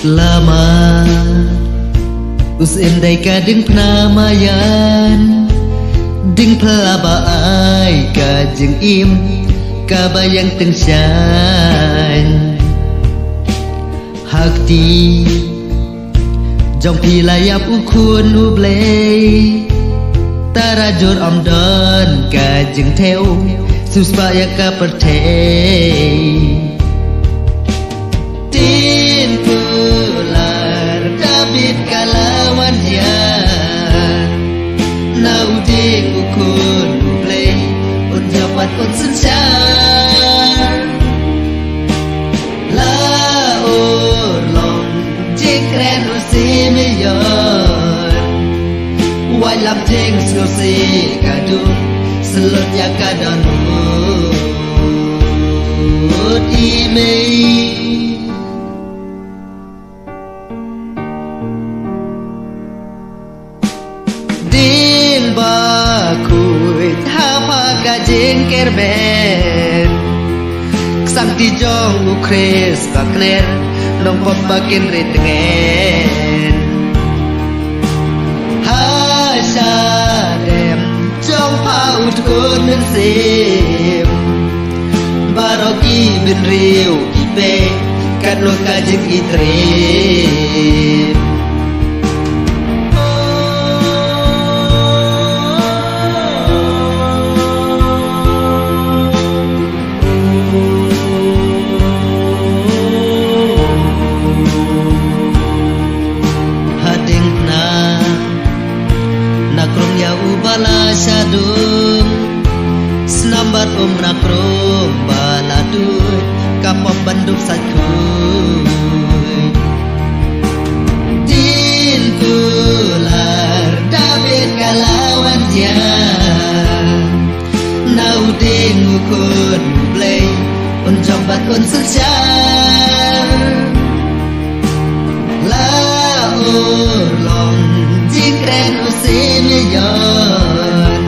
lama usim day ka ding penamayan ding pelaba ai ka jeng im ka bayang teng syan hakti jong pi layap ukun ublei tarajur om don ka jeng theo supaya ka pertei tin pular David kalawan dia nau ding ukun ublei un japat un sensyar la long jikren usimiyon wai lam jing susi kadung selut ya kadonut imei din bakui hapa kajing kerben sang tijong ukres bakner nong pop bakin ritngen hasadem jong paut kun sim baroki bin riu ipe kan lo kajing itrem bala syadung senambat nakrum baladut kapop banduk sakuy din pular David kalawan dia nau ding ukun play un jombat un sesyar la long jikren usimiyon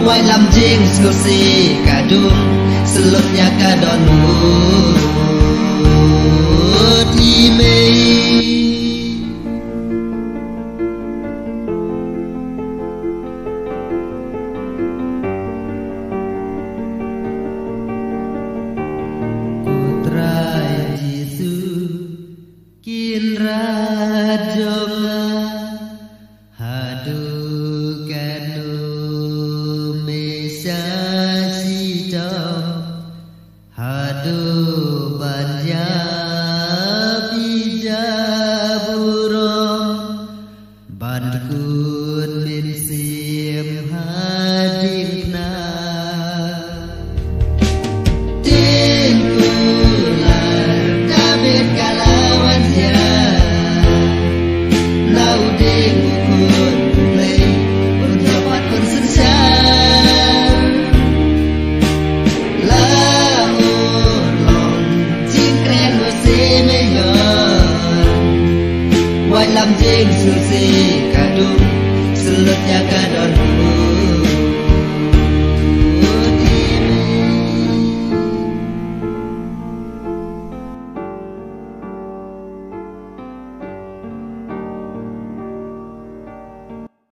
wai lam jing skusi kadung selutnya kadonut imei putra Yesus kin rajonga hadu kanu mesa sidam hadu banja bijaburong bandkun min sim hadikna tingular David kalawan dia nau ding ukun play un japat un sensyar la long jingkren usimiyon wai lam jing susi kadung selutnya kadonut